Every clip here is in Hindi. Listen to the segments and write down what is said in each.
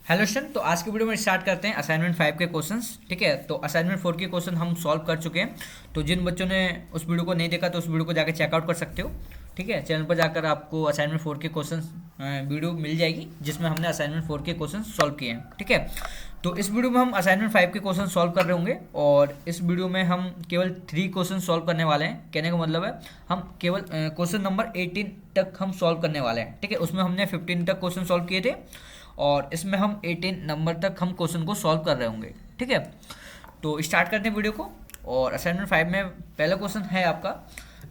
हेलो स्टूडेंट, तो आज की वीडियो में स्टार्ट करते हैं असाइनमेंट 5 के क्वेश्चंस। ठीक है, तो असाइनमेंट 4 के क्वेश्चन हम सॉल्व कर चुके हैं। तो जिन बच्चों ने उस वीडियो को नहीं देखा तो उस वीडियो को जाकर चेकआउट कर सकते हो। ठीक है, चैनल पर जाकर आपको असाइनमेंट 4 के क्वेश्चन वीडियो मिल जाएगी जिसमें हमने असाइनमेंट 4 के क्वेश्चन सॉल्व किए हैं। ठीक है, तो इस वीडियो में हम असाइनमेंट 5 के क्वेश्चन सॉल्व कर रहे होंगे और इस वीडियो में हम केवल 3 क्वेश्चन सॉल्व करने वाले हैं। कहने का मतलब है हम केवल क्वेश्चन नंबर 18 तक हम सॉल्व करने वाले हैं। ठीक है, उसमें हमने 15 तक क्वेश्चन सॉल्व किए थे और इसमें हम 18 नंबर तक हम क्वेश्चन को सॉल्व कर रहे होंगे। ठीक है, तो स्टार्ट करते हैं वीडियो को। और असाइनमेंट 5 में पहला क्वेश्चन है आपका,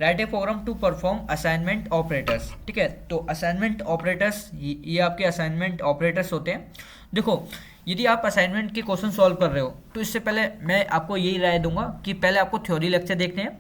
write a program to perform assignment operators. ठीक है, तो असाइनमेंट ऑपरेटर्स ये आपके असाइनमेंट ऑपरेटर्स होते हैं। देखो, यदि आप असाइनमेंट के क्वेश्चन सॉल्व कर रहे हो तो इससे पहले मैं आपको यही राय दूंगा कि पहले आपको थ्योरी लेक्चर देखने हैं,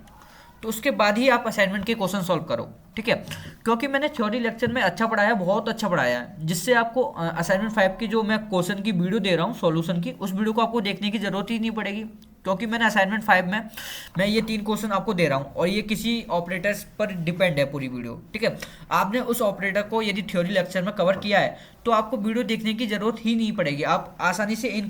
तो उसके बाद ही आप असाइनमेंट के क्वेश्चन सॉल्व करो। ठीक है, क्योंकि मैंने थ्योरी लेक्चर में अच्छा पढ़ाया, बहुत अच्छा पढ़ाया है, जिससे आपको असाइनमेंट 5 की जो मैं क्वेश्चन की वीडियो दे रहा हूँ सॉल्यूशन की, उस वीडियो को आपको देखने की जरूरत ही नहीं पड़ेगी। क्योंकि मैंने असाइनमेंट 5 में मैं ये 3 क्वेश्चन आपको दे रहा हूँ और ये किसी ऑपरेटर्स पर डिपेंड है पूरी वीडियो। ठीक है, आपने उस ऑपरेटर को यदि थ्योरी लेक्चर में कवर किया है तो आपको वीडियो देखने की जरूरत ही नहीं पड़ेगी। आप आसानी से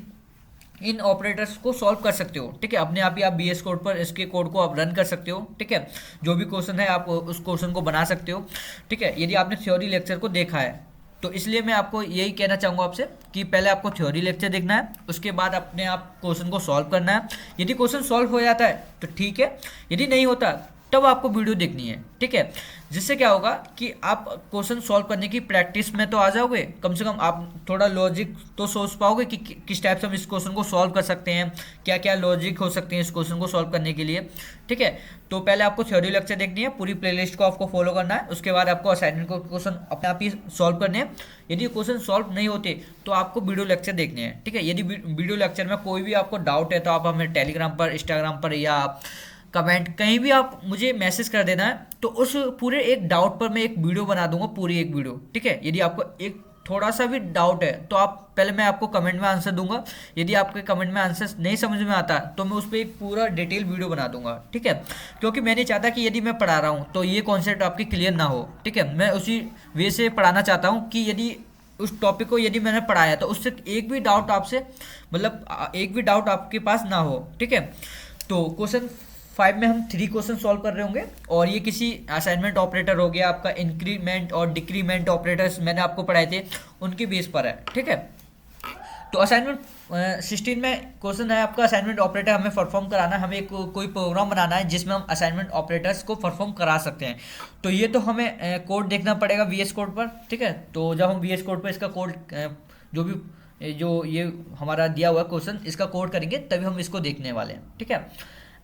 इन ऑपरेटर्स को सॉल्व कर सकते हो। ठीक है, अपने आप ही आप बीएस कोड पर इसके कोड को आप रन कर सकते हो। ठीक है, जो भी क्वेश्चन है आप उस क्वेश्चन को बना सकते हो। ठीक है, यदि आपने थ्योरी लेक्चर को देखा है तो इसलिए मैं आपको यही कहना चाहूँगा आपसे कि पहले आपको थ्योरी लेक्चर देखना है, उसके बाद अपने आप क्वेश्चन को सॉल्व करना है। यदि क्वेश्चन सॉल्व हो जाता है तो ठीक है, यदि नहीं होता तब आपको वीडियो देखनी है। ठीक है, जिससे क्या होगा कि आप क्वेश्चन सॉल्व करने की प्रैक्टिस में तो आ जाओगे, कम से कम आप थोड़ा लॉजिक तो सोच पाओगे कि किस टाइप से हम इस क्वेश्चन को सॉल्व कर सकते हैं, क्या क्या लॉजिक हो सकते हैं इस क्वेश्चन को सॉल्व करने के लिए। ठीक है, तो पहले आपको थ्योरी लेक्चर देखनी है, पूरी प्लेलिस्ट को आपको फॉलो करना है, उसके बाद आपको असाइनमेंट को क्वेश्चन अपने आप ही सॉल्व करने हैं। यदि क्वेश्चन सॉल्व नहीं होते तो आपको वीडियो लेक्चर देखने हैं। ठीक है, यदि वीडियो लेक्चर में कोई भी आपको डाउट है तो आप हमें टेलीग्राम पर, इंस्टाग्राम पर या कमेंट कहीं भी आप मुझे मैसेज कर देना है, तो उस पूरे एक डाउट पर मैं एक वीडियो बना दूंगा, पूरी एक वीडियो। ठीक है, यदि आपको एक थोड़ा सा भी डाउट है तो आप पहले मैं आपको कमेंट में आंसर दूंगा। यदि आपके कमेंट में आंसर नहीं समझ में आता तो मैं उस पर एक पूरा डिटेल वीडियो बना दूंगा। ठीक है, क्योंकि मैं नहीं चाहता कि यदि मैं पढ़ा रहा हूँ तो ये कॉन्सेप्ट आपके क्लियर ना हो। ठीक है, मैं उसी वे से पढ़ाना चाहता हूँ कि यदि उस टॉपिक को यदि मैंने पढ़ाया तो उससे एक भी डाउट आपसे, मतलब एक भी डाउट आपके पास ना हो। ठीक है, तो क्वेश्चन 5 में हम 3 क्वेश्चन सॉल्व कर रहे होंगे और ये किसी असाइनमेंट ऑपरेटर हो गया, आपका इंक्रीमेंट और डिक्रीमेंट ऑपरेटर्स मैंने आपको पढ़ाए थे, उनके बेस पर है। ठीक है, तो असाइनमेंट 16 में क्वेश्चन है आपका, असाइनमेंट ऑपरेटर हमें परफॉर्म कराना है, हमें कोई प्रोग्राम बनाना है जिसमें हम असाइनमेंट ऑपरेटर्स को परफॉर्म करा सकते हैं। तो ये तो हमें कोड देखना पड़ेगा वीएस कोड पर। ठीक है, तो जब हम वीएस कोड पर इसका कोड जो भी जो ये हमारा दिया हुआ क्वेश्चन इसका कोड करेंगे तभी हम इसको देखने वाले हैं। ठीक है,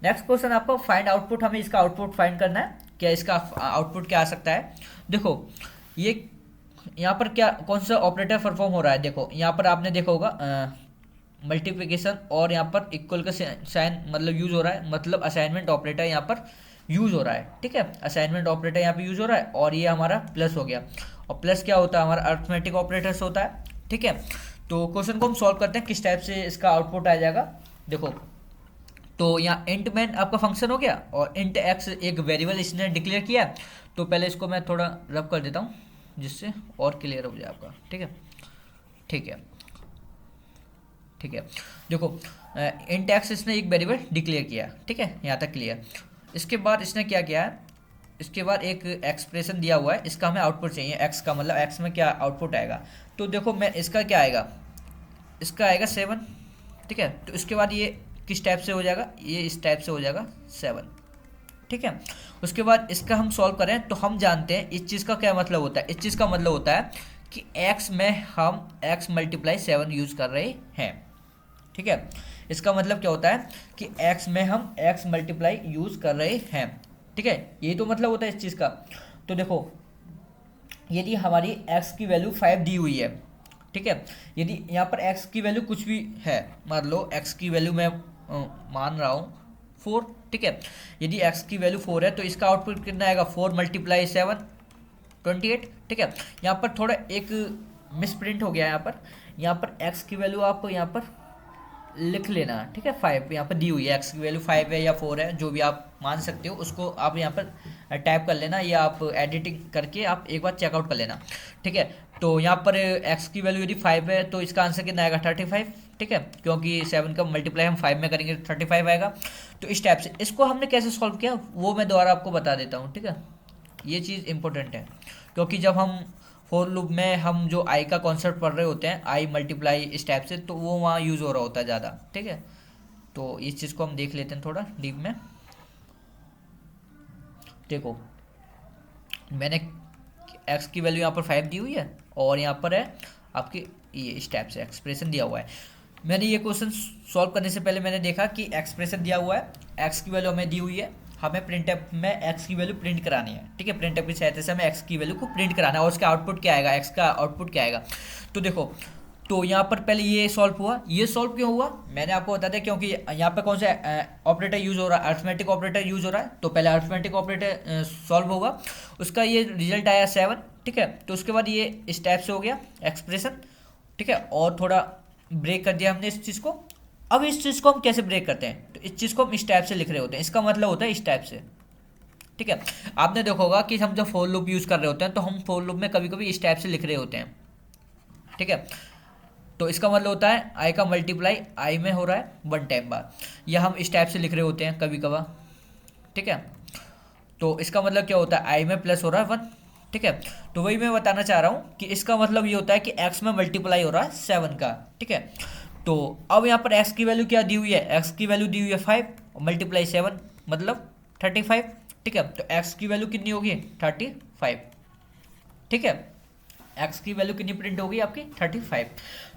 नेक्स्ट क्वेश्चन आपको फाइंड आउटपुट, हमें इसका आउटपुट फाइंड करना है, क्या इसका आउटपुट क्या आ सकता है। देखो, ये यहाँ पर क्या कौन सा ऑपरेटर परफॉर्म हो रहा है। देखो यहाँ पर आपने देखा होगा मल्टीप्लिकेशन और यहाँ पर इक्वल का साइन मतलब यूज हो रहा है, मतलब असाइनमेंट ऑपरेटर यहाँ पर यूज हो रहा है। ठीक है, असाइनमेंट ऑपरेटर यहाँ पे यूज हो रहा है और ये हमारा प्लस हो गया। और प्लस क्या होता है, हमारा अर्थमेटिक ऑपरेटर्स होता है। ठीक है, तो क्वेश्चन को हम सॉल्व करते हैं किस टाइप से इसका आउटपुट आ जाएगा। देखो, तो यहाँ इंट मैन आपका फंक्शन हो गया और इंट एक्स एक वेरिएबल इसने डिक्लेयर किया। तो पहले इसको मैं थोड़ा रब कर देता हूँ जिससे और क्लियर हो जाए आपका। ठीक है, ठीक है, ठीक है, देखो इंट एक्स इसने एक वेरिएबल डिक्लेयर किया। ठीक है, यहाँ तक क्लियर। इसके बाद इसने क्या किया है, इसके बाद एक एक्सप्रेशन दिया हुआ है, इसका हमें आउटपुट चाहिए। एक्स का मतलब एक्स में क्या आउटपुट आएगा, तो देखो मैं इसका क्या आएगा, इसका आएगा 7। ठीक है, तो इसके बाद ये किस टाइप से हो जाएगा, ये इस टाइप से हो जाएगा 7। ठीक है, उसके बाद इसका हम सॉल्व करें तो हम जानते हैं इस चीज़ का क्या मतलब होता है। इस चीज़ का मतलब होता है कि x में हम x मल्टीप्लाई 7 यूज़ कर रहे हैं। ठीक है, इसका मतलब क्या होता है कि x में हम x मल्टीप्लाई यूज़ कर रहे हैं। ठीक है, यही तो मतलब होता है इस चीज़ का। तो देखो, यदि हमारी x की वैल्यू 5 दी हुई है, ठीक है, यदि यहाँ पर x की वैल्यू कुछ भी है, मान लो x की वैल्यू मैं मान रहा हूँ 4। ठीक है, यदि x की वैल्यू 4 है तो इसका आउटपुट कितना आएगा, 4 मल्टीप्लाई 7 28। ठीक है, यहाँ पर थोड़ा एक मिस प्रिंट हो गया है, यहाँ पर x की वैल्यू आप यहाँ पर लिख लेना। ठीक है, 5 यहाँ पर दी हुई है, x की वैल्यू 5 है या 4 है, जो भी आप मान सकते हो उसको आप यहाँ पर टाइप कर लेना या आप एडिटिंग करके आप एक बार चेकआउट कर लेना। ठीक है, तो यहाँ पर x की वैल्यू यदि 5 है तो इसका आंसर कितना आएगा 35, ठीक है, क्योंकि 7 का मल्टीप्लाई हम 5 में करेंगे तो 35 आएगा। तो इस टाइप से इसको हमने कैसे सॉल्व किया वो मैं दोबारा आपको बता देता हूँ, ठीक है। ये चीज़ इंपॉर्टेंट है क्योंकि जब हम फॉर लूप में हम जो आई का कॉन्सेप्ट पढ़ रहे होते हैं, आई मल्टीप्लाई इस टाइप से, तो वो वहाँ यूज़ हो रहा होता है ज़्यादा, ठीक है। तो इस चीज़ को हम देख लेते हैं थोड़ा डीप में। देखो मैंने x की वैल्यू यहाँ पर 5 दी हुई है और यहाँ पर है आपकी ये इस टाइप से एक्सप्रेशन दिया हुआ है। मैंने ये क्वेश्चन सॉल्व करने से पहले मैंने देखा कि एक्सप्रेशन दिया हुआ है, x की वैल्यू हमें दी हुई है, हमें प्रिंटएफ में x की वैल्यू प्रिंट करानी है, ठीक है। प्रिंटएफ की सहायता से हमें x की वैल्यू को प्रिंट कराना है और उसका आउटपुट क्या आएगा, x का आउटपुट क्या आएगा। तो देखो तो यहाँ पर पहले ये सॉल्व हुआ, ये सॉल्व क्यों हुआ मैंने आपको बता दिया, क्योंकि यहाँ पे कौन सा ऑपरेटर यूज़ हो रहा है, अर्थमेटिक ऑपरेटर यूज़ हो रहा है। तो पहले अर्थमेटिक ऑपरेटर सॉल्व होगा, उसका ये रिजल्ट आया 7, ठीक है। तो उसके बाद ये इस टाइप से हो गया एक्सप्रेशन, ठीक है। और थोड़ा ब्रेक कर दिया हमने इस चीज़ को। अब इस चीज़ को हम कैसे ब्रेक करते हैं, तो इस चीज़ को हम इस टाइप से लिख रहे होते हैं, इसका मतलब होता है इस टाइप से, ठीक है। आपने देखा होगा कि हम जब फॉर लूप यूज़ कर रहे होते हैं तो हम फॉर लूप में कभी कभी इस टाइप से लिख रहे होते हैं, ठीक है। तो इसका मतलब होता है आई का मल्टीप्लाई आई में हो रहा है 1 टाइम बाद, या हम इस टाइप से लिख रहे होते हैं कभी कभार, ठीक है। तो इसका मतलब क्या होता है आई में प्लस हो रहा है 1, ठीक है। तो वही मैं बताना चाह रहा हूँ कि इसका मतलब ये होता है कि x में मल्टीप्लाई हो रहा है 7 का, ठीक है। तो अब यहाँ पर x की वैल्यू क्या दी हुई है, x की वैल्यू दी हुई है 5 मल्टीप्लाई 7 मतलब 35, ठीक है। तो x की वैल्यू कितनी होगी 35, ठीक है। x की वैल्यू कितनी प्रिंट होगी आपकी 35।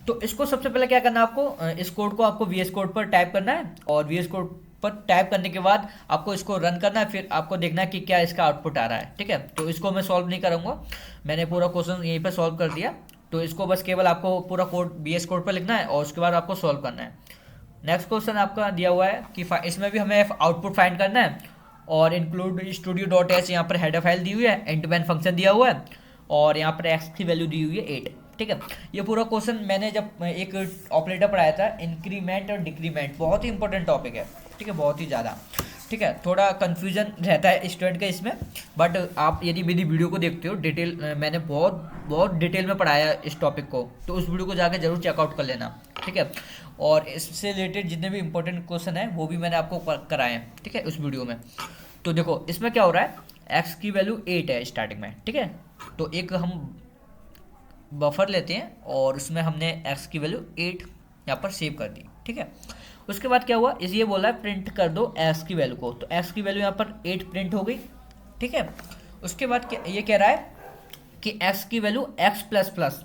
तो इसको सबसे पहले क्या करना है आपको, इस कोड को आपको VS कोड पर टाइप करना है और VS कोड पर टाइप करने के बाद आपको इसको रन करना है, फिर आपको देखना है कि क्या इसका आउटपुट आ रहा है, ठीक है। तो इसको मैं सॉल्व नहीं करूँगा, मैंने पूरा क्वेश्चन यहीं पर सॉल्व कर दिया। तो इसको बस केवल आपको पूरा कोड VS कोड पर लिखना है और उसके बाद आपको सॉल्व करना है। नेक्स्ट क्वेश्चन आपका दिया हुआ है कि इसमें भी हमें आउटपुट फाइंड करना है और इंक्लूड studio.h यहाँ पर हेडर फाइल दी हुई है, एंड टू एंड फंक्शन दिया हुआ है और यहाँ पर x की वैल्यू दी हुई है 8, ठीक है। ये पूरा क्वेश्चन मैंने जब एक ऑपरेटर पढ़ाया था इंक्रीमेंट और डिक्रीमेंट, बहुत ही इंपॉर्टेंट टॉपिक है, ठीक है, बहुत ही ज़्यादा, ठीक है। थोड़ा कन्फ्यूजन रहता है स्टूडेंट का इसमें, बट आप यदि मेरी वीडियो को देखते हो डिटेल, मैंने बहुत डिटेल में पढ़ाया इस टॉपिक को, तो उस वीडियो को जाकर जरूर चेकआउट कर लेना, ठीक है। और इससे रिलेटेड जितने भी इंपॉर्टेंट क्वेश्चन हैं वो भी मैंने आपको कराए हैं, ठीक है, उस वीडियो में। तो देखो इसमें क्या हो रहा है, x की वैल्यू 8 है स्टार्टिंग में, ठीक है। तो एक हम बफर लेते हैं और उसमें हमने x की वैल्यू 8 यहाँ पर सेव कर दी, ठीक है। उसके बाद क्या हुआ, इस ये बोला है प्रिंट कर दो x की वैल्यू को, तो x की वैल्यू यहाँ पर 8 प्रिंट हो गई, ठीक है। उसके बाद ये कह रहा है कि x की वैल्यू x प्लस प्लस,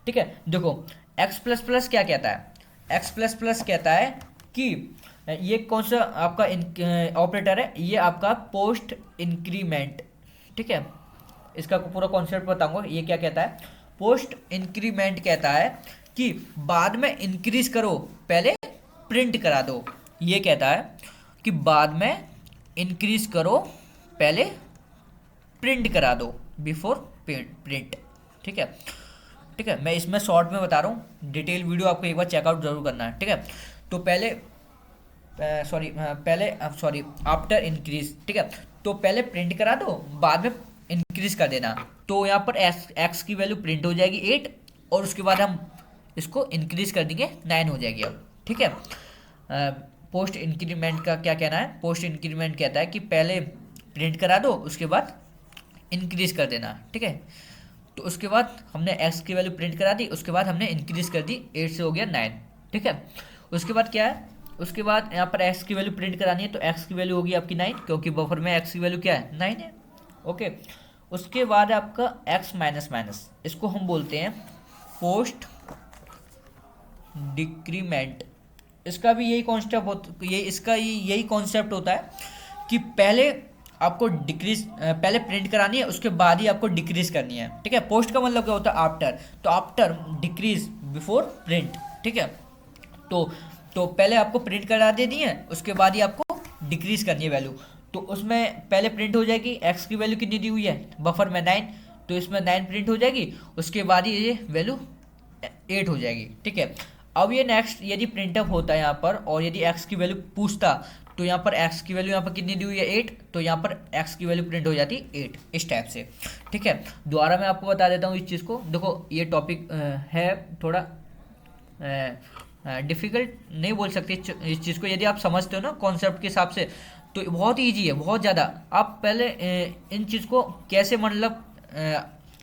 ठीक है। देखो x प्लस प्लस क्या कहता है, x प्लस प्लस कहता है कि ये कौन सा आपका ऑपरेटर है, ये आपका पोस्ट इंक्रीमेंट, ठीक है। इसका पूरा कॉन्सेप्ट बताऊंगा। ये क्या कहता है, पोस्ट इंक्रीमेंट कहता है कि बाद में इंक्रीज करो पहले प्रिंट करा दो, ये कहता है कि बाद में इंक्रीज करो पहले प्रिंट करा दो बिफोर प्रिंट, ठीक है, ठीक है। मैं इसमें शॉर्ट में बता रहा हूँ, डिटेल वीडियो आपको एक बार चेकआउट जरूर करना है, ठीक है। तो पहले आफ्टर इंक्रीज, ठीक है। तो पहले प्रिंट करा दो, बाद में इंक्रीज कर देना। तो यहाँ पर x की वैल्यू प्रिंट हो जाएगी 8 और उसके बाद हम इसको इंक्रीज कर देंगे 9 हो जाएगी अब, ठीक है। पोस्ट इंक्रीमेंट का क्या कहना है, पोस्ट इंक्रीमेंट कहता है कि पहले प्रिंट करा दो उसके बाद इंक्रीज कर देना, ठीक है। तो उसके बाद हमने x की वैल्यू प्रिंट करा दी, उसके बाद हमने इंक्रीज कर दी, 8 से हो गया 9, ठीक है। उसके बाद क्या है, उसके बाद यहाँ पर x की वैल्यू प्रिंट करानी है, तो x की वैल्यू होगी आपकी 9, क्योंकि बफर में x की वैल्यू क्या है 9 है, ओके। उसके बाद आपका x माइनस माइनस, इसको हम बोलते हैं पोस्ट डिक्रीमेंट। इसका भी यही कॉन्सेप्ट यही कॉन्सेप्ट होता है कि पहले आपको पहले प्रिंट करानी है, उसके बाद ही आपको डिक्रीज करनी है, ठीक है। पोस्ट का मतलब क्या होता है आफ्टर, तो आफ्टर डिक्रीज बिफोर प्रिंट, ठीक है। तो पहले आपको प्रिंट करा दे दी है, उसके बाद ही आपको डिक्रीज करनी है वैल्यू। तो उसमें पहले प्रिंट हो जाएगी, x की वैल्यू कितनी दी हुई है बफर में 9, तो इसमें 9 प्रिंट हो जाएगी, उसके बाद ही ये वैल्यू 8 हो जाएगी, ठीक है। अब ये नेक्स्ट यदि प्रिंटअप होता है यहाँ पर और यदि x की वैल्यू पूछता तो यहाँ पर x की वैल्यू यहाँ पर कितनी दी हुई है 8, तो यहाँ पर x की वैल्यू प्रिंट हो जाती है 8 इस टाइप से। ठीक है, दोबारा मैं आपको बता देता हूँ इस चीज़ को। देखो ये टॉपिक है थोड़ा डिफ़िकल्ट नहीं बोल सकते इस चीज़ को, यदि आप समझते हो ना कॉन्सेप्ट के हिसाब से तो बहुत ईजी है, बहुत ज़्यादा। आप पहले इन चीज़ को कैसे मतलब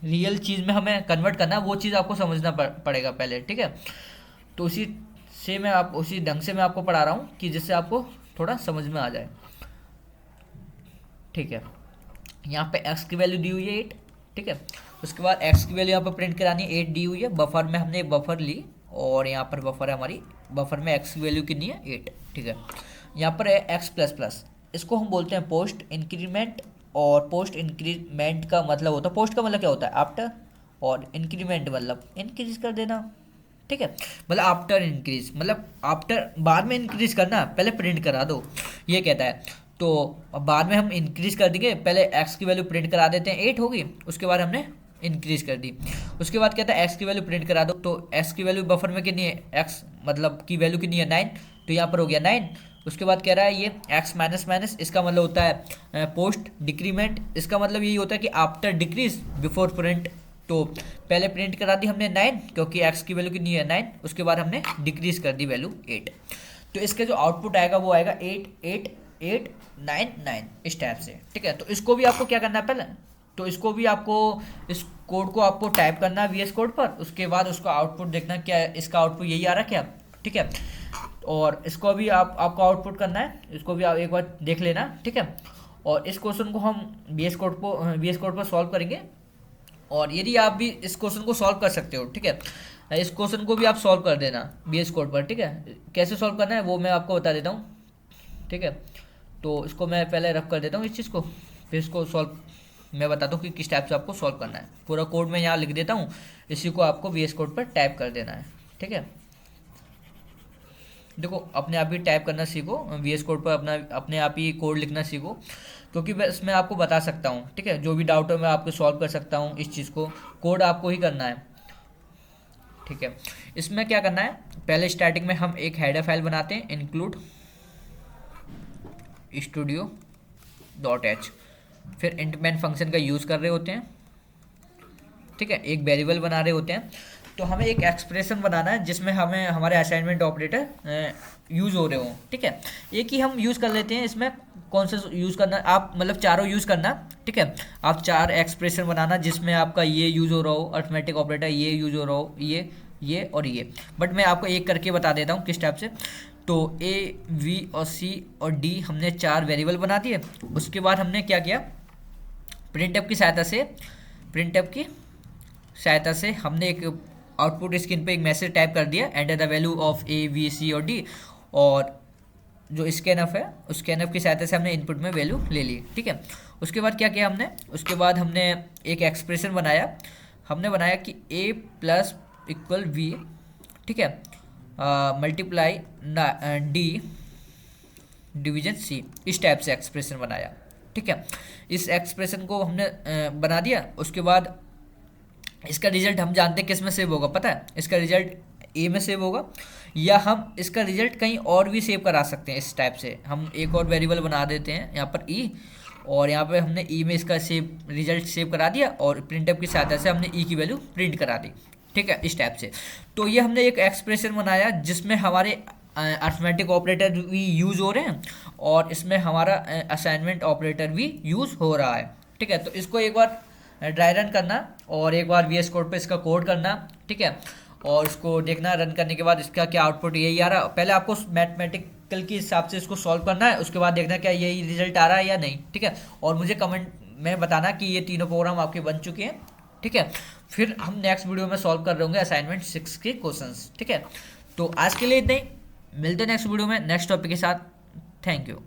रियल चीज़ में हमें कन्वर्ट करना है वो चीज़ आपको समझना पड़ेगा पहले। ठीक है, तो उसी ढंग से मैं आपको पढ़ा रहा हूँ कि जिससे आपको थोड़ा समझ में आ जाए। ठीक है, यहाँ पे x की वैल्यू दी हुई है 8। ठीक है, उसके बाद x की वैल्यू यहाँ पर प्रिंट करानी है 8 दी हुई है। बफर में हमने बफर ली और यहाँ पर बफर है हमारी, बफर में x की वैल्यू कितनी है 8। ठीक है, यहाँ पर है x प्लस प्लस, इसको हम बोलते हैं पोस्ट इंक्रीमेंट। और पोस्ट इंक्रीमेंट का मतलब होता है, पोस्ट का मतलब क्या होता है आफ्टर, और इंक्रीमेंट मतलब इंक्रीज कर देना। ठीक है, मतलब आफ्टर इंक्रीज मतलब आफ्टर बाद में इंक्रीज करना, पहले प्रिंट करा दो ये कहता है। तो अब बाद में हम इंक्रीज कर देंगे, पहले x की वैल्यू प्रिंट करा देते हैं 8 होगी, उसके बाद हमने इंक्रीज कर दी। उसके बाद कहता है x की वैल्यू प्रिंट करा दो, तो x की वैल्यू बफर में कितनी है, x मतलब की वैल्यू कितनी है 9, तो यहाँ पर हो गया 9। उसके बाद कह रहा है ये x माइनस माइनस, इसका मतलब होता है पोस्ट डिक्रीमेंट, इसका मतलब यही होता है कि आफ्टर डिक्रीज बिफोर प्रिंट। तो पहले प्रिंट करा दी हमने 9 क्योंकि x की वैल्यू कितनी है 9, उसके बाद हमने डिक्रीज कर दी वैल्यू 8। तो इसका जो आउटपुट आएगा वो आएगा 8 8 8 9 9 इस टाइप से। ठीक है, तो इसको भी आपको क्या करना है पहले, तो इसको भी आपको इस कोड को आपको टाइप करना है VS कोड पर, उसके बाद उसका आउटपुट देखना क्या है, इसका आउटपुट यही आ रहा है क्या। ठीक है, और इसको भी आपको आउटपुट करना है, इसको भी आप एक बार देख लेना। ठीक है, और इस क्वेश्चन को हम VS कोड पर सॉल्व करेंगे, और यदि आप भी इस क्वेश्चन को सॉल्व कर सकते हो। ठीक है, इस क्वेश्चन को भी आप सॉल्व कर देना VS कोड पर। ठीक है, कैसे सॉल्व करना है वो मैं आपको बता देता हूँ। ठीक है, तो इसको मैं पहले रफ कर देता हूँ इस चीज़ को, फिर इसको सॉल्व मैं बताता हूँ कि किस टाइप से आपको सॉल्व करना है। पूरा कोड मैं यहाँ लिख देता हूँ, इसी को आपको VS कोड पर टाइप कर देना है। ठीक है, देखो अपने आप ही टाइप करना सीखो, VS कोड पर अपने आप ही कोड लिखना सीखो, क्योंकि मैं इसमें आपको बता सकता हूँ। ठीक है, जो भी डाउट हो मैं आपको सॉल्व कर सकता हूँ इस चीज़ को, कोड आपको ही करना है। ठीक है, इसमें क्या करना है, पहले स्टार्टिंग में हम एक हेडर फाइल बनाते हैं इंक्लूड studio.h, फिर इंटमेंट फंक्शन का यूज़ कर रहे होते हैं। ठीक है, एक वेरिएबल बना रहे होते हैं, तो हमें एक एक्सप्रेशन बनाना है जिसमें हमें हमारे असाइनमेंट ऑपरेटर यूज़ हो रहे हों। ठीक है, एक ही हम यूज़ कर लेते हैं, इसमें कौन सा यूज़ करना आप मतलब चारों यूज़ करना। ठीक है, आप 4 एक्सप्रेशन बनाना जिसमें आपका ये यूज़ हो रहा हो, अर्थमेटिक ऑपरेटर ये यूज़ हो रहा हो, ये और ये। बट मैं आपको एक करके बता देता हूँ किस टाइप से। तो A, V और C और D हमने 4 वेरिएबल बना दिए। उसके बाद हमने क्या किया, प्रिंटफ की सहायता से हमने एक आउटपुट स्क्रीन पे एक मैसेज टाइप कर दिया, enter the value of A, V, C और D, और जो स्कैनफ है उस स्कैनफ की सहायता से हमने इनपुट में वैल्यू ले ली। ठीक है, उसके बाद क्या किया हमने, उसके बाद हमने एक एक्सप्रेशन बनाया, हमने बनाया कि A प्लस इक्वल V। ठीक है, मल्टीप्लाई D डिवीजन C, इस टाइप से एक्सप्रेशन बनाया। ठीक है, इस एक्सप्रेशन को हमने बना दिया। उसके बाद इसका रिजल्ट हम जानते हैं किस में सेव होगा, पता है, इसका रिजल्ट A में सेव होगा, या हम इसका रिजल्ट कहीं और भी सेव करा सकते हैं। इस टाइप से हम एक और वेरिएबल बना देते हैं यहाँ पर E, और यहाँ पे हमने E में इसका रिजल्ट सेव करा दिया, और प्रिंटफ की सहायता से हमने E की वैल्यू प्रिंट करा दी। ठीक है, इस टाइप से। तो ये हमने एक एक्सप्रेशन बनाया जिसमें हमारे अर्थमेटिक ऑपरेटर भी यूज़ हो रहे हैं, और इसमें हमारा असाइनमेंट ऑपरेटर भी यूज़ हो रहा है। ठीक है, तो इसको एक बार ड्राई रन करना और एक बार VS कोड पे इसका कोड करना। ठीक है, और इसको देखना, रन करने के बाद इसका क्या आउटपुट यही आ रहा है। पहले आपको मैथमेटिकल के हिसाब से इसको सॉल्व करना है, उसके बाद देखना क्या यही रिजल्ट आ रहा है या नहीं। ठीक है, और मुझे कमेंट में बताना कि ये तीनों प्रोग्राम आपके बन चुके हैं। ठीक है, फिर हम नेक्स्ट वीडियो में सॉल्व कर रहे होंगे असाइनमेंट 6 के क्वेश्चंस। ठीक है, तो आज के लिए इतना ही, मिलते हैं नेक्स्ट वीडियो में नेक्स्ट टॉपिक के साथ। Thank you.